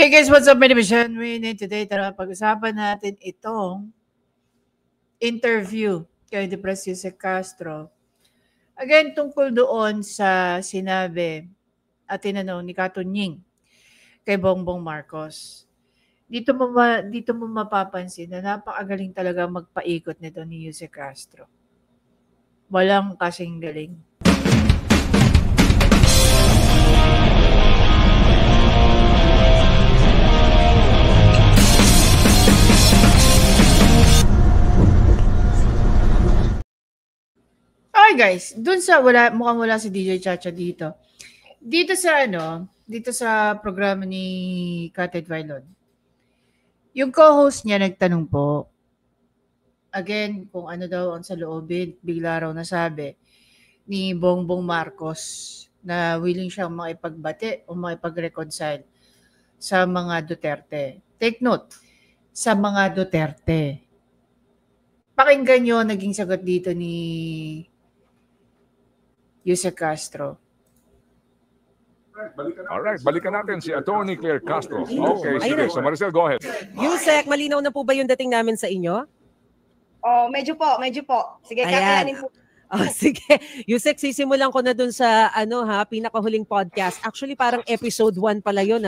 Hey guys, what's up? My name is Sean Wayne and today pag-usapan natin itong interview kay Depresius Castro. Again, tungkol doon sa sinabi at tinanong ni Katunying kay Bongbong Marcos. Dito mo mapapansin na napakagaling talaga magpaikot nito ni Jose Castro. Walang kasing galing. Okay guys, dun sa mukhang wala si DJ Chacha dito. Dito sa programa ni Kated Vailon. Yung co-host niya nagtanong po, again, kung ano daw ang sa loobin, bigla raw nasabi ni Bongbong Marcos na willing siyang makipagbati o makipag-reconcile sa mga Duterte. Take note, sa mga Duterte. Pakinggan nyo naging sagot dito ni Jose Castro. Alright, balikan natin si Attorney Claire Castro. Okay, sige. So Maricel, go ahead. Yusek, malinaw na po ba yung dating namin sa inyo? Oh, medyo po. Sige, kakayanin po. Oh, sige. Yusek, sisimulan ko na dun sa pinakahuling podcast. Actually, parang episode 1 pala yun,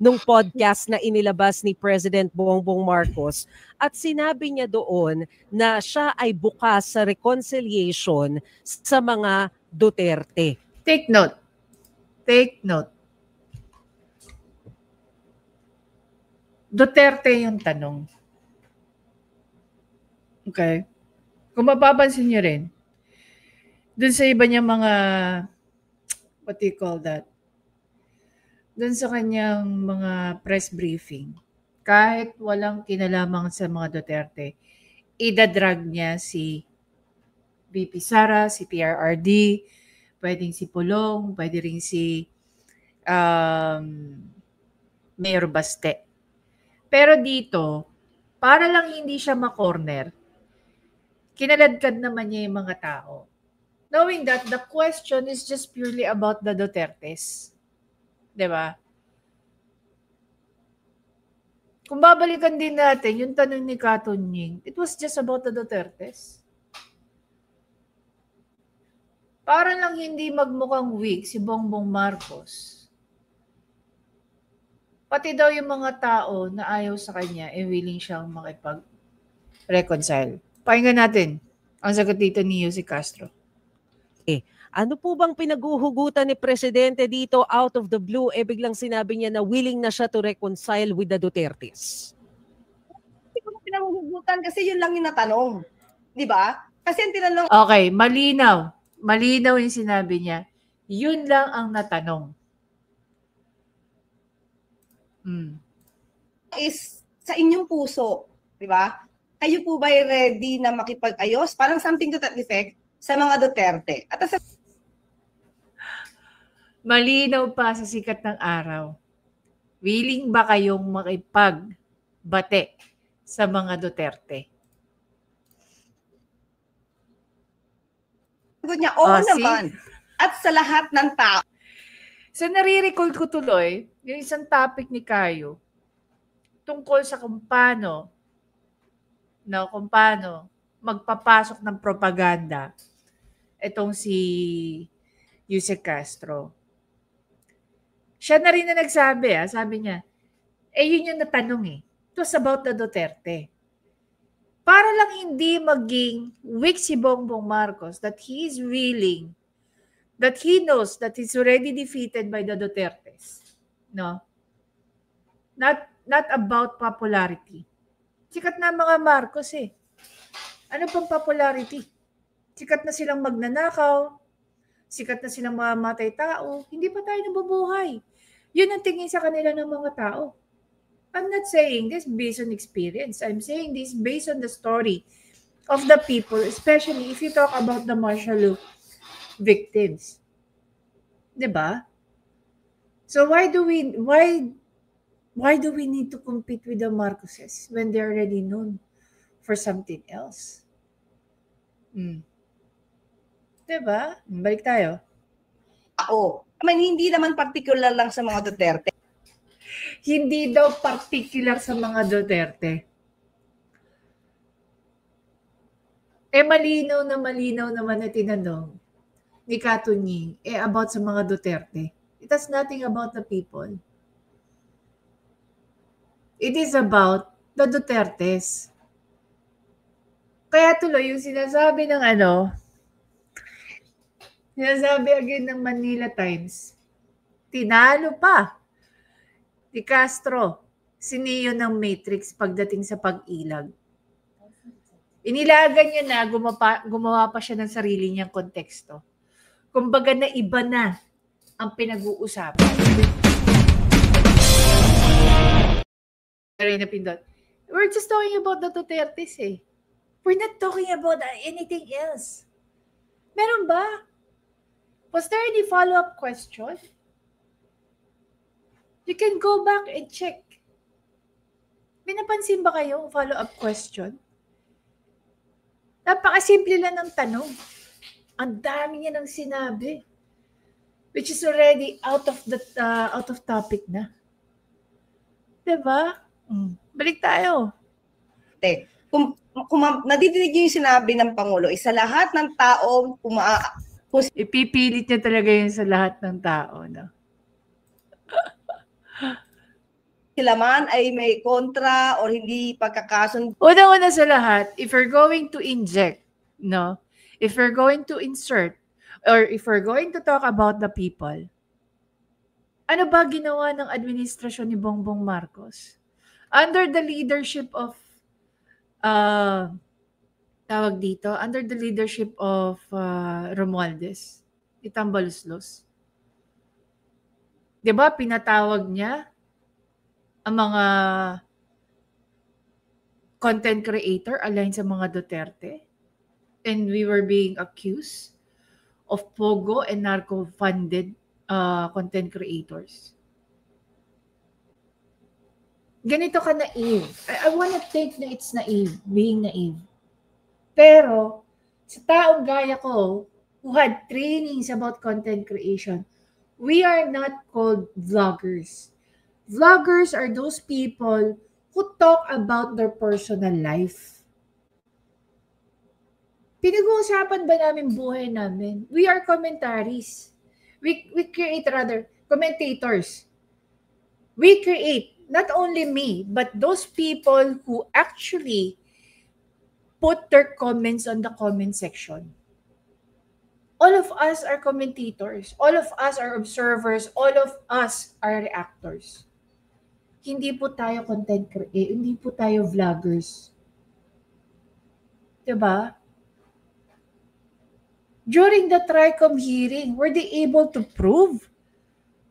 nung podcast na inilabas ni President Bongbong Marcos. At sinabi niya doon na siya ay bukas sa reconciliation sa mga Duterte. Take note. Duterte yung tanong. Okay? Kung mapapansin niyo rin, dun sa iba niya mga, what do you call that? Dun sa kanyang mga press briefing, kahit walang kinalaman sa mga Duterte, idadrag niya si VP Sara, si PRRD, pwedeng si Pulong, pwede rin si Mayor Baste. Pero dito, para lang hindi siya ma-corner, kinaladkad naman niya yung mga tao. Knowing that the question is just purely about the Dutertes. Diba? Kung babalikan din natin, yung tanong ni Katunying, it was just about the Dutertes. Para lang hindi magmukhang weak si Bongbong Marcos. Pati daw yung mga tao na ayaw sa kanya, willing siyang makipag-reconcile. Pakinggan natin ang sagot dito ni Jose Castro. Ano po bang pinaguhugutan ni Presidente dito out of the blue? Biglang sinabi niya na willing na siya to reconcile with the Dutertes. Hindi ko pinaguhugutan kasi yun lang yung natanong. Di ba? Kasi yung tinanong... Okay, malinaw. Malinaw yung sinabi niya. Yun lang ang natanong. Is sa inyong puso. Di ba? Kayo po ba ready na makipag-ayos? Parang something to that effect sa mga Duterte. At sa malinaw pa sa sikat ng araw. Willing ba kayong makipagbate sa mga Duterte? sagot niya, oo naman. At sa lahat ng tao. So nare-recall ko tuloy yung isang topic ni Kayo tungkol sa kung paano magpapasok ng propaganda itong si Jose Castro. Siya na rin na nagsabi, sabi niya, yun yung natanong It was about the Duterte. Para lang hindi maging weak si Bongbong Marcos that he is willing, that he knows that he's already defeated by the Dutertes. No? Not about popularity. Sikat na mga Marcos Ano pang popularity? Sikat na silang magnanakaw, sikat na silang mamamatay tao, hindi pa tayo nabubuhay. Yun ang tingin sa kanila ng mga tao. I'm not saying this based on experience. I'm saying this based on the story of the people, especially if you talk about the martial law victims. Diba? So why do we need to compete with the Marcoses when they're already known for something else? Diba? Balik tayo. Hindi naman particular lang sa mga Duterte. Hindi daw particular sa mga Duterte. Malinaw naman na tinanong ni Katunying, about sa mga Duterte. It has nothing about the people. It is about the Dutertes. Kaya tuloy yung sinasabi ng sinasabi again ng Manila Times, tinalo pa ni Castro, siniyo ng Matrix pagdating sa pag-ilag. Inilagan niya na, gumawa pa siya ng sarili niyang konteksto. Kumbaga na iba na ang pinag-uusapan. We're just talking about the Dutertes eh. We're not talking about anything else. Meron ba? Was there any follow-up question? You can go back and check. May napansin ba kayong follow-up question? Napakasimple lang ng tanong. Ang dami niya nang sinabi. Which is already out of topic na. Diba? Balik tayo. Kung nadidinig yung sinabi ng Pangulo, sa lahat ng tao, ipipilit niya talaga yun sa lahat ng tao. No? Sila man ay may kontra or hindi pagkakasunod. Una-una sa lahat, if you're going to inject, no? If you're going to insert, or if we're going to talk about the people, ano ba ginawa ng administrasyon ni Bongbong Marcos? Under the leadership of under the leadership of Romualdez, Itambaluslos. 'Di ba pinatawag niya ang mga content creator aligned sa mga Duterte, and we were being accused of pogo and narco-funded content creators. Ganito ka naive. I wanna think na it's naive, being naive. Pero, sa taong gaya ko, who had trainings about content creation, we are not called vloggers. Vloggers are those people who talk about their personal life. Pinag-uusapan ba namin buhay namin? We are commentaries. We create commentators. We create, not only me, but those people who actually put their comments on the comment section. All of us are commentators. All of us are observers. All of us are reactors. Hindi po tayo content creators. Hindi po tayo vloggers. Diba? During the TRICOM hearing, were they able to prove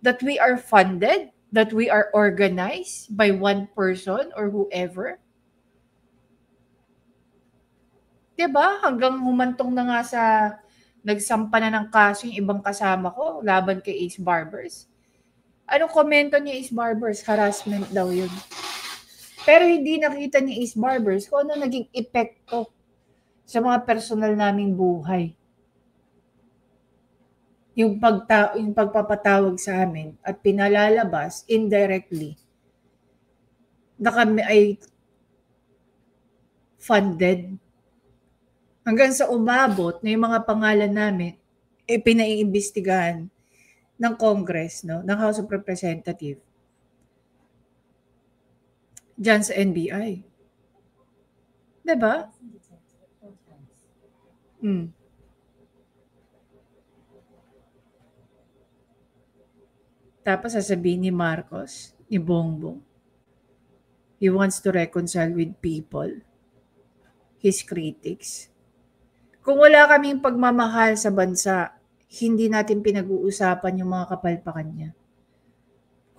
that we are funded, that we are organized by one person or whoever? Diba? Hanggang humantong na nga sa nagsampa na ng kaso yung ibang kasama ko laban kay Ace Barbers. Anong komento ni Ace Barbers? Harassment daw yun. Pero hindi nakita ni Ace Barbers kung ano naging epekto sa mga personal naming buhay. Yung pagpapatawag sa amin at pinalalabas indirectly na kami ay funded. Hanggang sa umabot na yung mga pangalan namin pinaiimbestigahan ng Congress, no, ng House of Representatives dyan sa NBI. Diba? Tapos sasabihin ni Marcos, ni Bongbong, he wants to reconcile with people, his critics. Kung wala kaming pagmamahal sa bansa, hindi natin pinag-uusapan yung mga kapalpakan niya.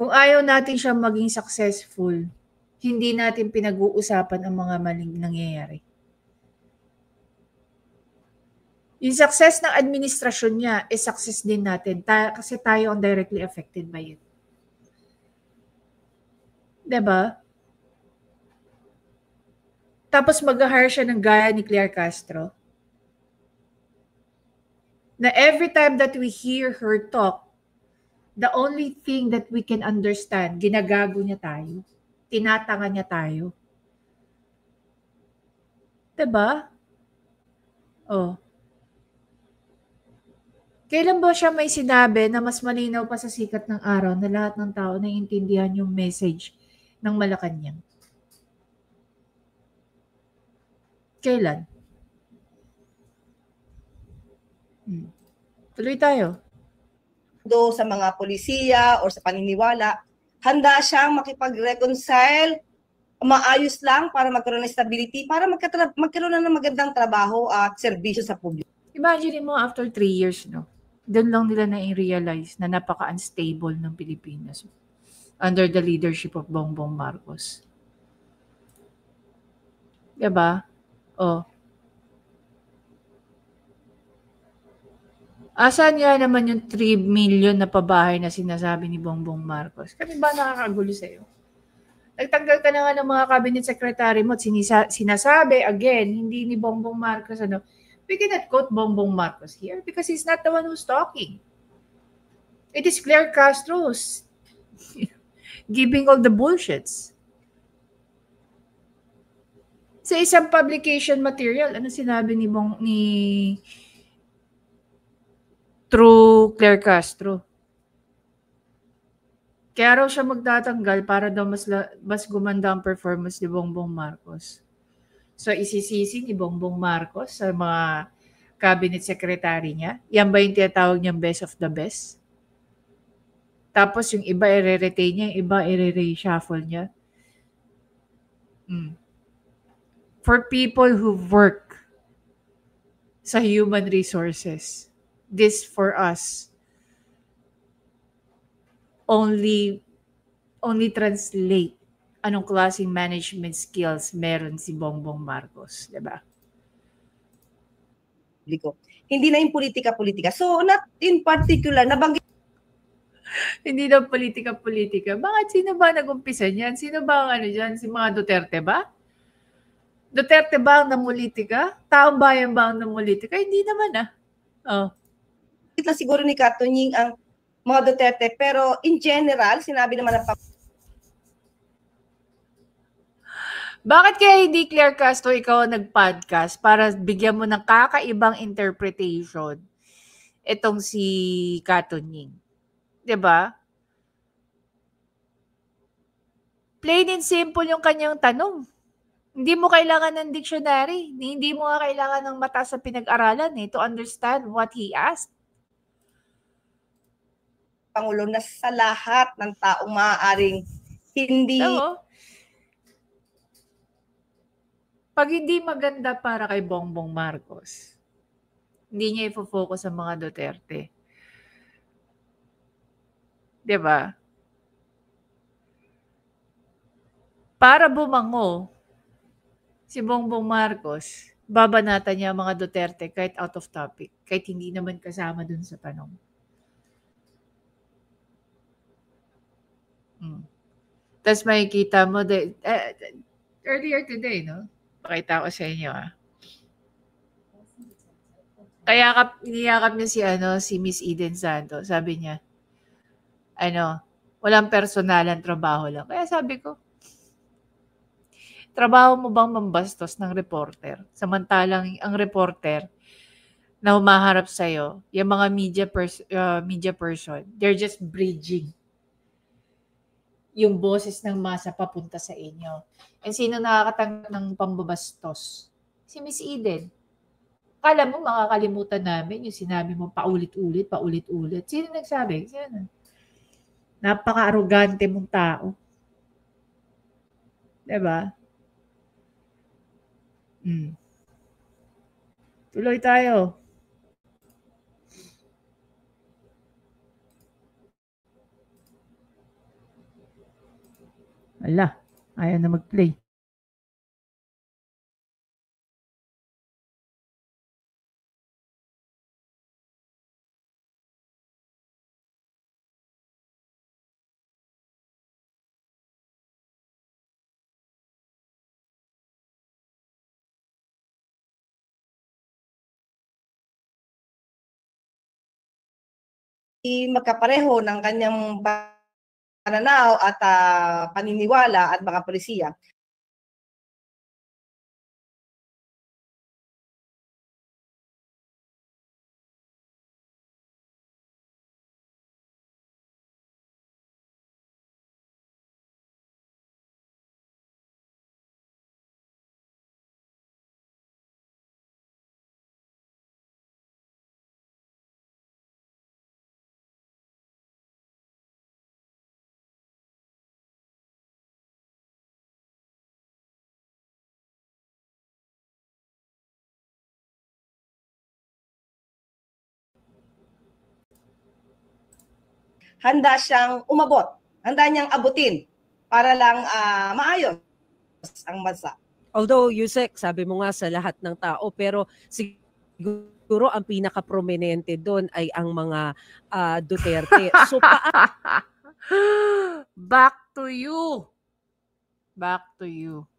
Kung ayaw natin siya maging successful, hindi natin pinag-uusapan ang mga maling nangyayari. Yung success ng administrasyon niya is success din natin kasi tayo ang directly affected by it. Diba? Tapos mag-hire siya ng gaya ni Claire Castro. Na every time that we hear her talk, the only thing that we can understand, ginagago niya tayo. Tinatanga niya tayo. Diba? Oh. Kailan ba siya may sinabi na mas malinaw pa sa sikat ng araw na lahat ng tao naiintindihan yung message ng Malacanang? Kailan? Tuloy tayo. Sa mga polisiya or sa paniniwala, handa siyang makipag-reconcile, maayos lang para magkaroon ng stability, para magkaroon na ng magandang trabaho at serbisyo sa publiko. Imagine mo after 3 years, no? Doon lang nila na-realize na napaka-unstable ng Pilipinas under the leadership of Bongbong Marcos. Diba? Oh. Asan nga naman yung 3 million na pabahay na sinasabi ni Bongbong Marcos? Kami ba nakakagulo sa'yo? Nagtanggal ka na nga ng mga cabinet secretary mo at sinasabi, again, hindi ni Bongbong Marcos, we cannot quote Bongbong Marcos here because he's not the one who's talking. It is Claire Castro's giving all the bullshits. Sa isang publication material, ano sinabi ni True Claire Castro? Kaya raw siya magtatanggal para daw mas gumanda ang performance ni Bongbong Marcos. So, isisisi ni Bongbong Marcos sa mga cabinet secretary niya. Yan ba yung tinatawag niyang best of the best? Tapos yung iba i-retain niya, yung iba i-reshuffle niya. For people who work sa human resources, this for us only translate anong klaseng management skills meron si Bongbong Marcos, diba? Hindi na yung politika-politika. So, not in particular, nabanggit hindi na politika-politika. Bakit sino ba nag-umpisa niyan? Sino ba ang dyan? Si mga Duterte ba? Duterte ba ang namulitika? Taong bayan ba ang namulitika? Hindi naman Oh. lang siguro ni Katunying ang mga Duterte, pero in general, sinabi naman ng Bakit kaya hindi Claire Castro ikaw nag-podcast para bigyan mo ng kakaibang interpretation itong si Katunying? 'Di ba? Plain and simple yung kanyang tanong. Hindi mo kailangan ng dictionary. Hindi mo nga kailangan ng mataas sa pinag-aralan to understand what he asked. Pangulo na sa lahat ng taong maaaring hindi... So, pag hindi maganda para kay Bongbong Marcos, hindi niya i-focus sa mga Duterte. 'Di ba? Para bumango si Bongbong Marcos, babanatan niya ang mga Duterte kahit out of topic, kahit hindi naman kasama dun sa tanong. Tapos makikita mo, earlier today, no? Pakita ko sa inyo, Kaya niyakap niya si Miss Eden Santos. Sabi niya, walang personalan, trabaho lang. Kaya sabi ko, trabaho mo bang mambastos ng reporter? Samantalang ang reporter na humaharap sa'yo, yung mga media person, they're just bridging yung boses ng masa papunta sa inyo. And sino nakakatanggap ng pambabastos? Si Miss Eden. Kala mo makakalimutan namin yung sinabi mo paulit-ulit. Sino nagsabi? Sino? Napaka-arrogante mong tao. Diba? Tuloy tayo. Ala, ayaw na mag-play. magkapareho ng kanyang pananaw at paniniwala at mga polisiya, handa siyang umabot, handa niyang abutin para lang maayos ang bansa. Although, Yusek, sabi mo nga sa lahat ng tao, pero siguro ang pinaka-prominente doon ay ang mga Duterte. So, Back to you. Back to you.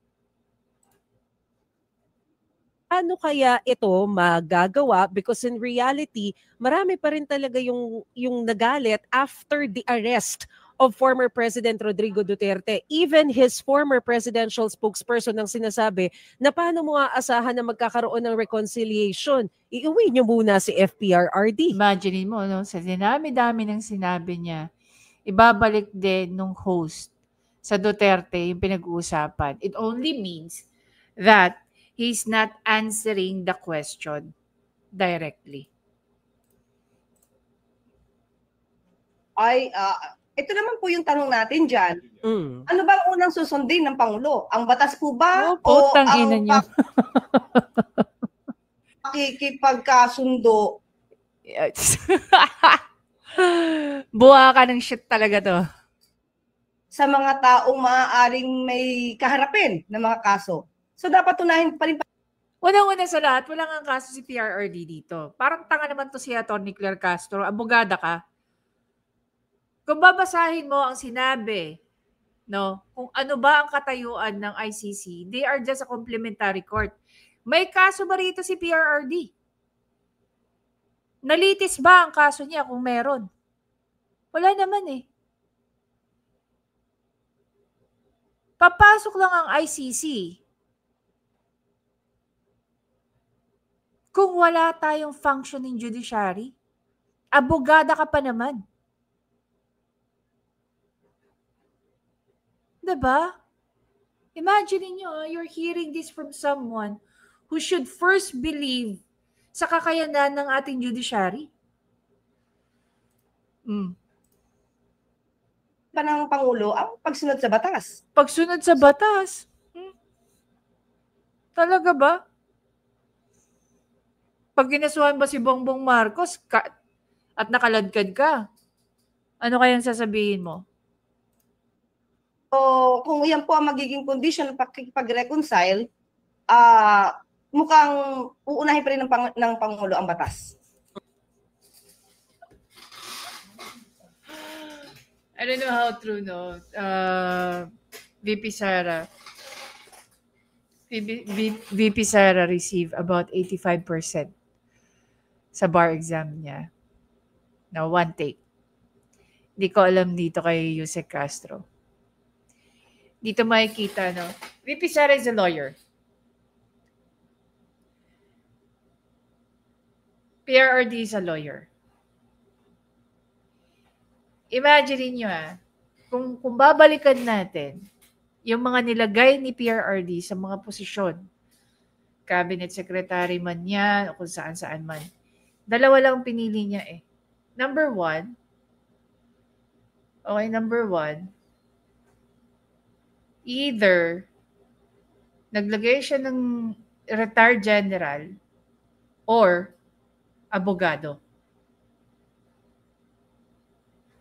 ano kaya ito magagawa? Because in reality, marami pa rin talaga yung nagalit after the arrest of former President Rodrigo Duterte. Even his former presidential spokesperson ang sinasabi na paano mo aasahan na magkakaroon ng reconciliation? Iuwi niyo muna si FPRRD. Imagine mo, no? Sa dinami-dami ng sinabi niya, ibabalik din nung host sa Duterte yung pinag-uusapan. It only means that he's not answering the question directly. Ito naman po yung tanong natin dyan. Ano bang unang susundin ng Pangulo? Ang batas po ba? O ang pakikipagkasundo? Buha ka ng shit talaga to. Sa mga taong maaaring may kaharapin na mga kaso. So dapat tunahin pa rin. Unang-una sa lahat, wala nga kaso si PRRD dito. Parang tanga naman to si Atty. Claire Castro. Abogada ka. Kung babasahin mo ang sinabi, no, kung ano ba ang katayuan ng ICC, they are just a complementary court. May kaso ba rito si PRRD? Nalitis ba ang kaso niya kung meron? Wala naman eh. Papasok lang ang ICC kung wala tayong functioning judiciary. Abogada ka pa naman. Diba? Imagine niyo, you're hearing this from someone who should first believe sa kakayanan ng ating judiciary. Pa ng Pangulo ang pagsunod sa batas. Pagsunod sa batas? Talaga ba? Pag ginasuhan ba si Bongbong Marcos at nakaladkad ka, ano kayang sasabihin mo? So, kung yan po ang magiging condition ng pag-reconcile, mukhang uunahin pa rin ng Pangulo ang batas. I don't know how true, no? VP Sara. VP Sara received about 85% sa bar exam niya. Now, one take. Hindi ko alam dito kay Yusek Castro. Dito makikita, no? VP Sara is a lawyer. PRRD is a lawyer. Imagine niyo kung babalikan natin yung mga nilagay ni PRRD sa mga posisyon, cabinet secretary man yan, o kung saan-saan man. Dalawa lang pinili niya eh. Number one, either naglagay siya ng retired general or abogado.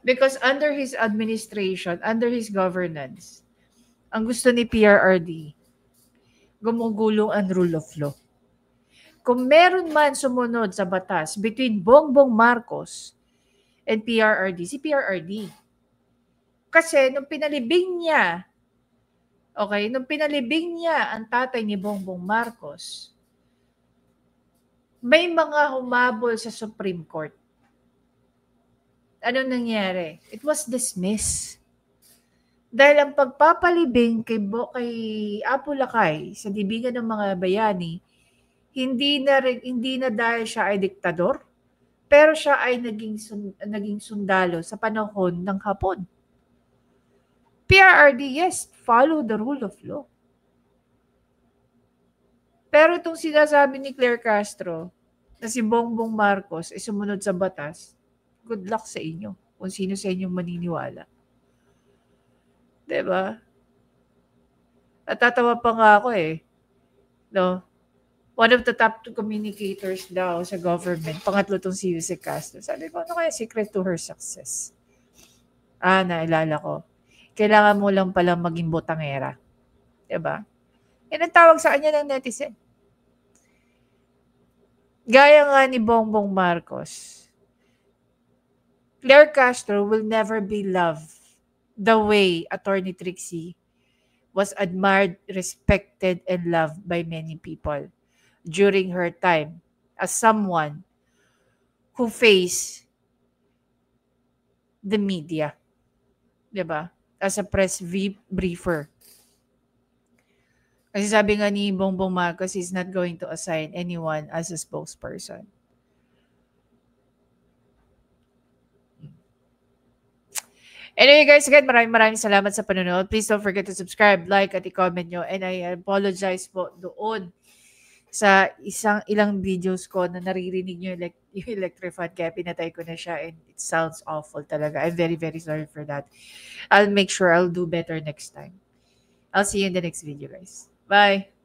Because under his administration, under his governance, ang gusto ni PRRD, gumugulong ang rule of law. Kung meron man sumunod sa batas between Bongbong Marcos and PRRD, si PRRD. Kasi nung pinalibing niya ang tatay ni Bongbong Marcos, may mga humabol sa Supreme Court. Ano nangyari? It was dismissed. Dahil ang pagpapalibing kay Apo Lakay sa libingan ng mga bayani, hindi na dahil siya ay diktador, pero siya ay naging sundalo sa panahon ng Hapon. PRRD, yes, follow the rule of law. Pero itong sinasabi ni Claire Castro na si Bongbong Marcos ay sumunod sa batas, good luck sa inyo kung sino sa inyong maniniwala. Diba? Natatawa pa nga ako eh. No? One of the top 2 communicators daw sa government, pangatlo tong si Yusek Castro. Sabi ko, ano kaya secret to her success? Nailala ko. Kailangan mo lang palang maging botangera. Diba? Yan ang tawag sa kanya ng netizen. Gaya nga ni Bongbong Marcos, Claire Castro will never be loved the way Attorney Trixie was admired, respected, and loved by many people during her time as someone who faced the media. Diba? As a press briefer. Kasi sabi nga ni Bongbong Marcos, he's not going to assign anyone as a spokesperson. Anyway guys, again, maraming salamat sa panonood. Please don't forget to subscribe, like, at i-comment nyo. And I apologize po doon sa ilang videos ko na naririnig nyo yung electrified kaya pinatay ko na siya and it sounds awful talaga. I'm very, very sorry for that. I'll make sure I'll do better next time. I'll see you in the next video, guys. Bye!